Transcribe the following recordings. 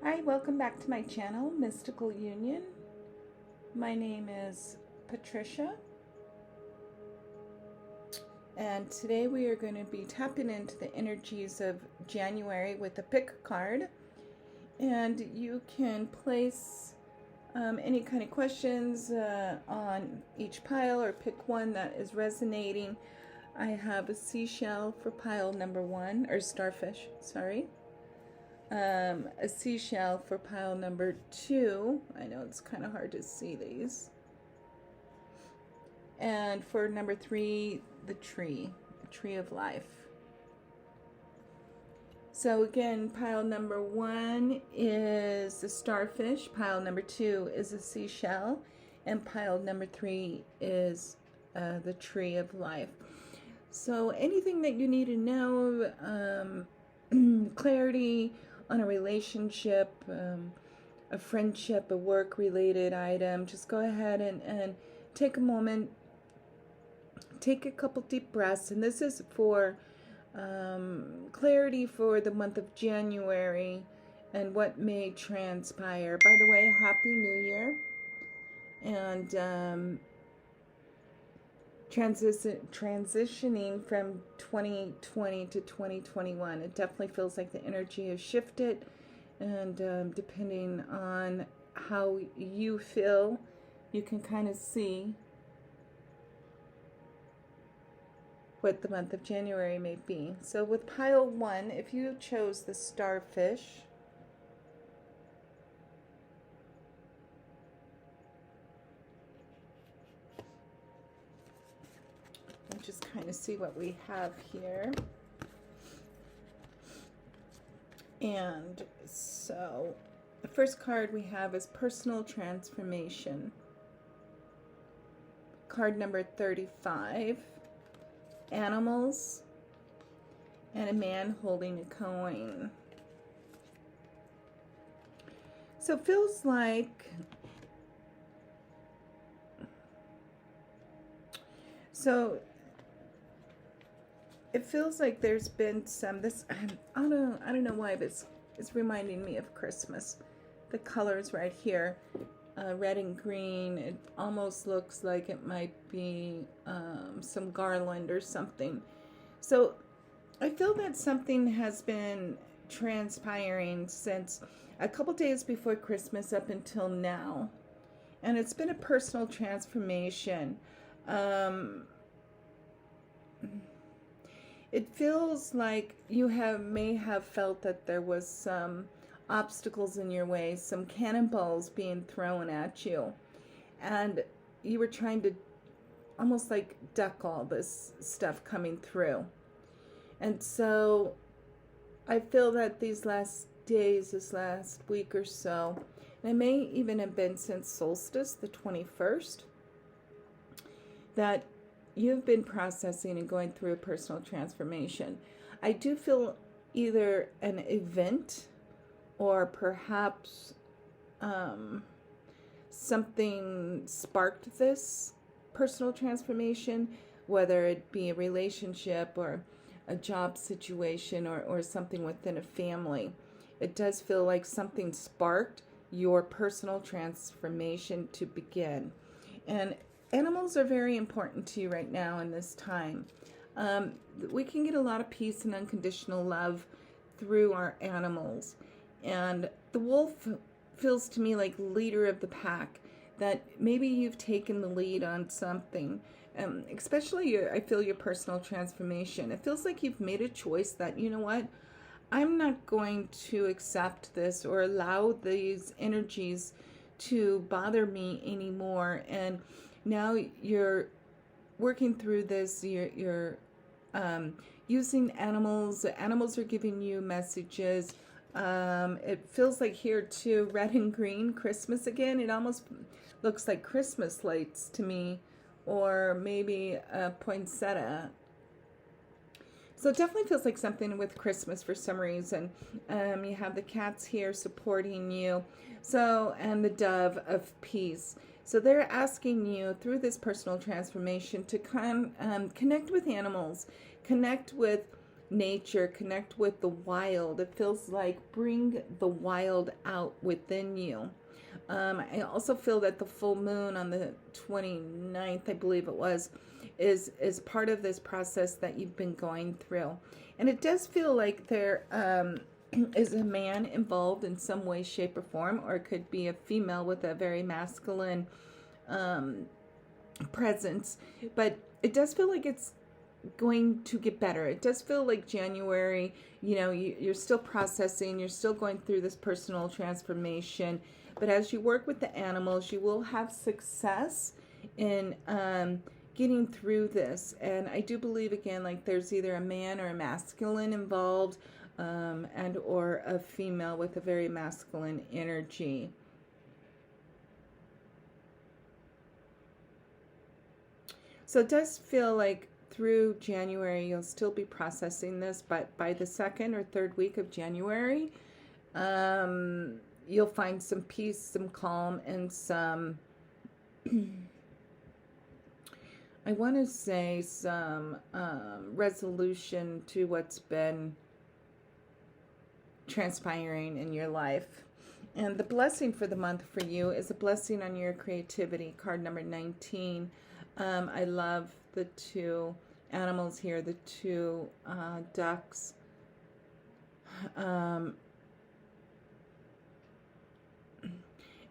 Hi, welcome back to my channel, Mystical Union. My name is Patricia, and today we are going to be tapping into the energies of January with a pick card. And you can place any kind of questions on each pile or pick one that is resonating. I have a seashell for pile number 1, or starfish, sorry. A seashell for pile number 2. I know it's kind of hard to see these. And for number 3, the tree of life. So again, pile number 1 is the starfish, pile number 2 is a seashell, and pile number 3 is the tree of life. So anything that you need to know, clarity on a relationship, a friendship, a work-related item, just go ahead and take a moment, take a couple deep breaths. And this is for clarity for the month of January and what may transpire. By the way, Happy New Year. And transitioning from 2020 to 2021, it definitely feels like the energy has shifted, and depending on how you feel, you can kind of see what the month of January may be. So with pile 1, if you chose the starfish, just kind of see what we have here. And so the first card we have is personal transformation. Card number 35, animals, and a man holding a coin. So it feels like there's been some, I don't know why, but it's reminding me of Christmas. The colors right here, red and green, it almost looks like it might be some garland or something. So I feel that something has been transpiring since a couple days before Christmas up until now. And it's been a personal transformation. It feels like you may have felt that there was some obstacles in your way, some cannonballs being thrown at you, and you were trying to almost like duck all this stuff coming through. And so I feel that these last days, this last week or so, and it may even have been since solstice, the 21st, that you've been processing and going through a personal transformation. I do feel either an event or perhaps something sparked this personal transformation, whether it be a relationship or a job situation or something within a family. It does feel like something sparked your personal transformation to begin. And animals are very important to you right now in this time. We can get a lot of peace and unconditional love through our animals. And the wolf feels to me like leader of the pack, that maybe you've taken the lead on something. Especially I feel your personal transformation. It feels like you've made a choice that, you know what, I'm not going to accept this or allow these energies to bother me anymore. And now you're working through this, you're using animals. Animals are giving you messages. It feels like here too, red and green, Christmas again. It almost looks like Christmas lights to me, or maybe a poinsettia. So it definitely feels like something with Christmas for some reason. You have the cats here supporting you. So, and the dove of peace. So they're asking you through this personal transformation to connect with animals, connect with nature, connect with the wild. It feels like bring the wild out within you. I also feel that the full moon on the 29th, I believe it was, is part of this process that you've been going through. And it does feel like there is a man involved in some way, shape, or form, or it could be a female with a very masculine presence. But it does feel like it's going to get better. It does feel like January, you're still processing, you're still going through this personal transformation. But as you work with the animals, you will have success in getting through this. And I do believe, again, like there's either a man or a masculine involved, and or a female with a very masculine energy. So it does feel like through January, you'll still be processing this, but by the second or third week of January, you'll find some peace, some calm, and some, I want to say some resolution to what's been transpiring in your life. And the blessing for the month for you is a blessing on your creativity, card number 19. I love the two animals here, the two ducks.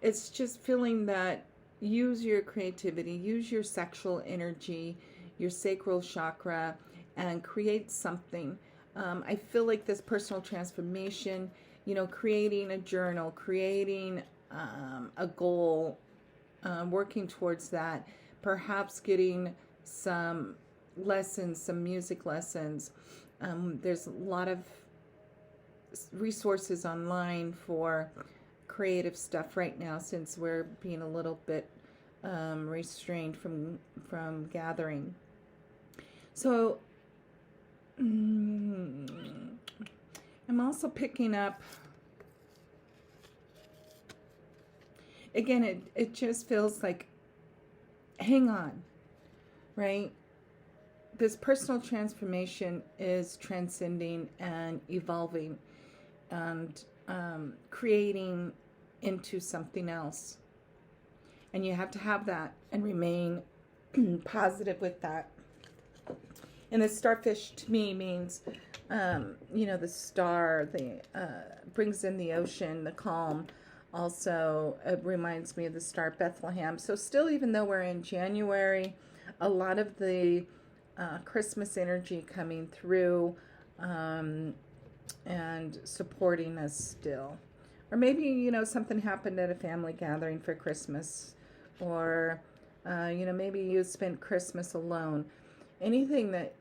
It's just feeling that use your creativity, use your sexual energy, your sacral chakra, and create something. I feel like this personal transformation, creating a journal, creating a goal, working towards that, perhaps getting some lessons, some music lessons. There's a lot of resources online for creative stuff right now, since we're being a little bit restrained from gathering. So I'm also picking up, again, it just feels like, hang on, right? This personal transformation is transcending and evolving and creating into something else. And you have to have that and remain positive with that. And the starfish to me means, the star, brings in the ocean, the calm. Also, it reminds me of the star Bethlehem. So still, even though we're in January, a lot of the Christmas energy coming through and supporting us still. Or maybe, something happened at a family gathering for Christmas. Or, maybe you spent Christmas alone. Anything that,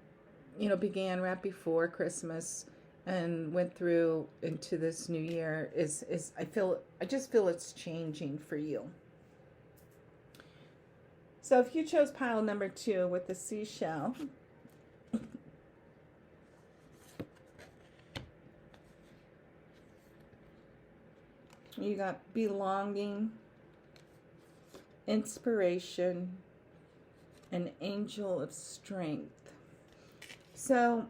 began right before Christmas and went through into this new year is I just feel it's changing for you. So if you chose pile number 2 with the seashell, you got belonging, inspiration, and angel of strength. So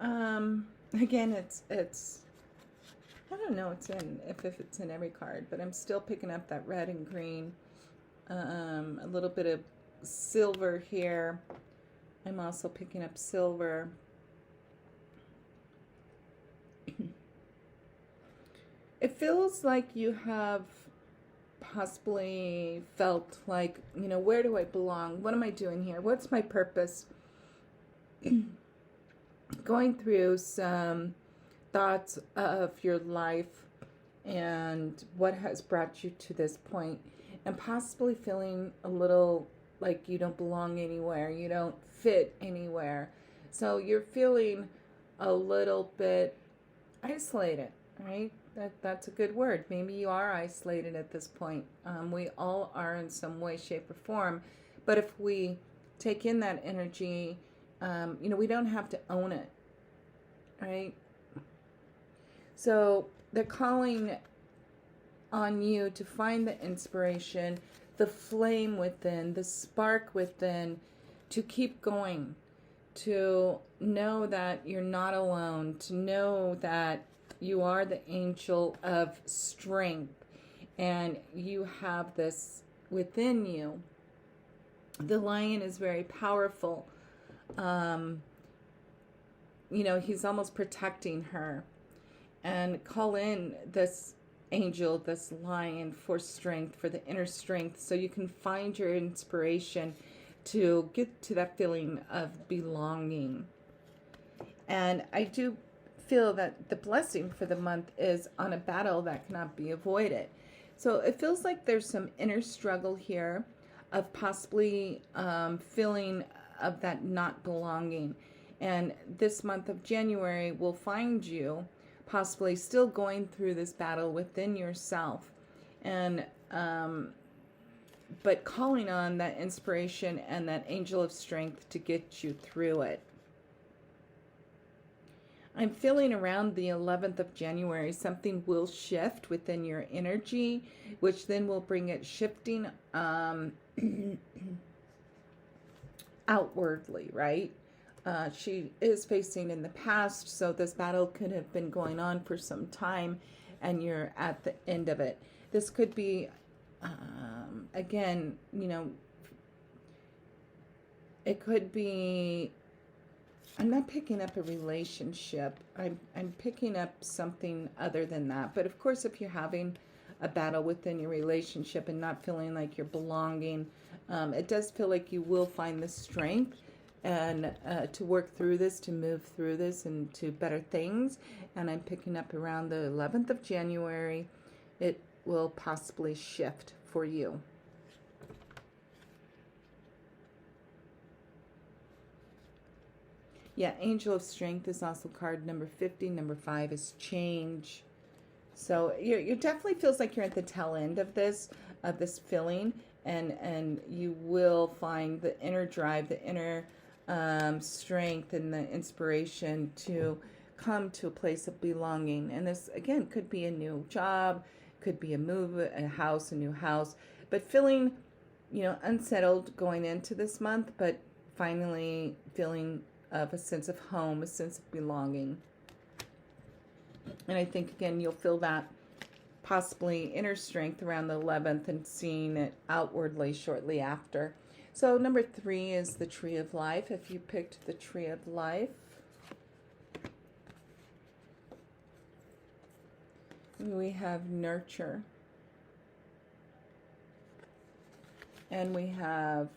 again, it's I don't know if it's in every card, but I'm still picking up that red and green, a little bit of silver here. I'm also picking up silver. It feels like you have possibly felt like, where do I belong? What am I doing here? What's my purpose? Going through some thoughts of your life and what has brought you to this point, and possibly feeling a little like you don't belong anywhere, you don't fit anywhere. So you're feeling a little bit isolated, right? That's a good word. Maybe you are isolated at this point. We all are in some way, shape, or form. But if we take in that energy, we don't have to own it, right? So they're calling on you to find the inspiration, the flame within, the spark within, to keep going, to know that you're not alone, to know that you are the angel of strength and you have this within you. The lion is very powerful. He's almost protecting her. And call in this angel, this lion, for strength, for the inner strength, so you can find your inspiration to get to that feeling of belonging. And I do feel that the blessing for the month is on a battle that cannot be avoided. So it feels like there's some inner struggle here of possibly feeling of that not belonging. And this month of January will find you possibly still going through this battle within yourself. And but calling on that inspiration and that angel of strength to get you through it. I'm feeling around the 11th of January, something will shift within your energy, which then will bring it shifting outwardly, right? She is facing in the past, so this battle could have been going on for some time, and you're at the end of it. This could be, again, it could be, I'm not picking up a relationship. I'm picking up something other than that. But of course, if you're having a battle within your relationship and not feeling like you're belonging, it does feel like you will find the strength and to work through this, to move through this and to better things. And I'm picking up around the 11th of January, it will possibly shift for you. Yeah, Angel of Strength is also card number 50. Number 5 is change. So you definitely feels like you're at the tail end of this feeling, and you will find the inner drive, the inner strength and the inspiration to come to a place of belonging. And this, again, could be a new job, could be a move, a house, a new house, but feeling, unsettled going into this month, but finally feeling of a sense of home, a sense of belonging. And I think, again, you'll feel that possibly inner strength around the 11th and seeing it outwardly shortly after. So number 3 is the Tree of Life. If you picked the Tree of Life, we have nurture. And we have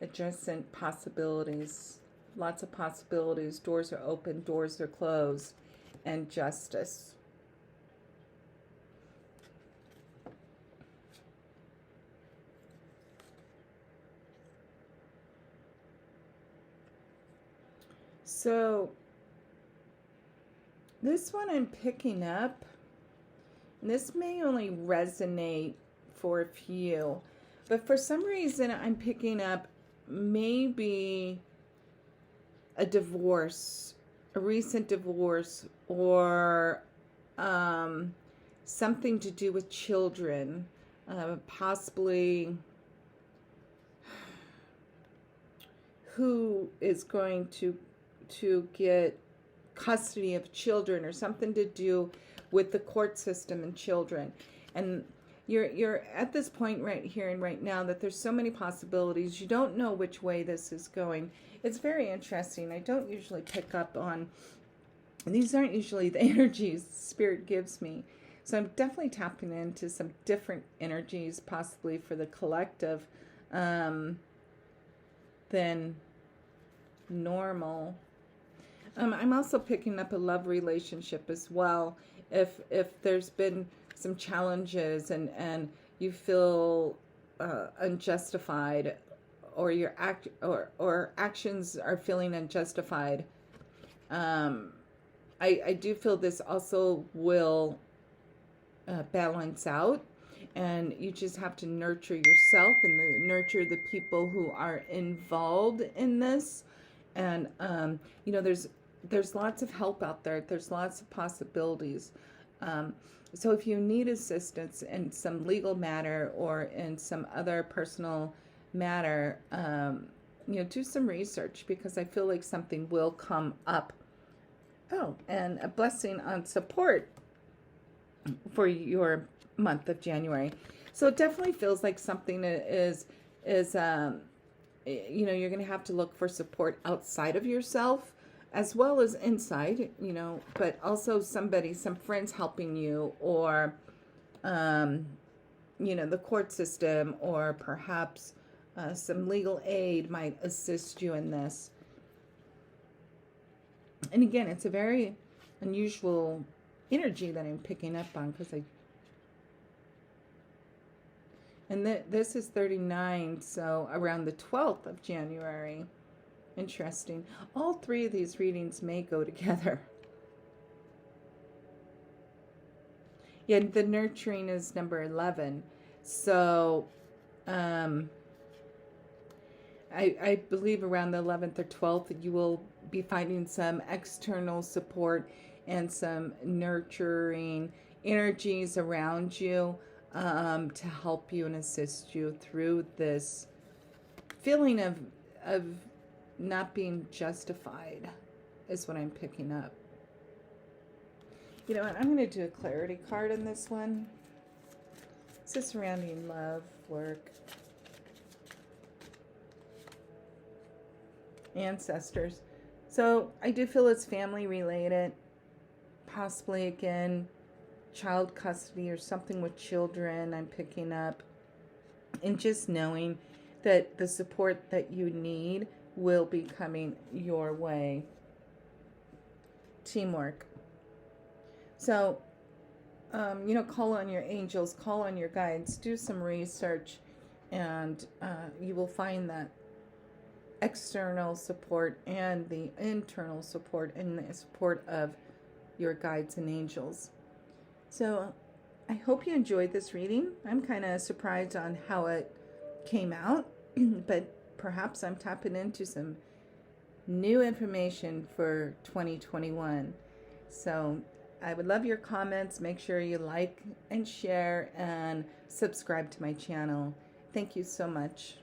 adjacent possibilities. Lots of possibilities. Doors are open, doors are closed. And justice. So this one I'm picking up, and this may only resonate for a few, but for some reason I'm picking up maybe a divorce, a recent divorce, or something to do with children, possibly who is going to get custody of children, or something to do with the court system and children. And you're at this point right here and right now that there's so many possibilities. You don't know which way this is going. It's very interesting. I don't usually pick up on, these aren't usually the energies Spirit gives me. So I'm definitely tapping into some different energies, possibly for the collective, than normal. I'm also picking up a love relationship as well. If there's been some challenges and you feel unjustified, or your actions are feeling unjustified, I do feel this also will balance out, and you just have to nurture yourself and nurture the people who are involved in this. And there's lots of help out there. There's lots of possibilities. So if you need assistance in some legal matter or in some other personal matter, do some research, because I feel like something will come up. Oh, and a blessing on support for your month of January. So it definitely feels like something is you're going to have to look for support outside of yourself as well as inside, but also some friends helping you, or the court system, or perhaps some legal aid might assist you in this. And again, it's a very unusual energy that I'm picking up on, because this is 39, so around the 12th of January. Interesting. All three of these readings may go together. Yeah, the nurturing is number 11. So, I believe around the 11th or 12th, you will be finding some external support and some nurturing energies around you to help you and assist you through this feeling of not being justified, is what I'm picking up. You know what? I'm going to do a clarity card on this one. This is surrounding love, work, ancestors. So I do feel it's family related, possibly again child custody or something with children I'm picking up, and just knowing that the support that you need will be coming your way. Teamwork. So call on your angels, call on your guides, do some research, and you will find that external support and the internal support and the support of your guides and angels. So I hope you enjoyed this reading. I'm kind of surprised on how it came out, but perhaps I'm tapping into some new information for 2021. So I would love your comments. Make sure you like and share and subscribe to my channel. Thank you so much.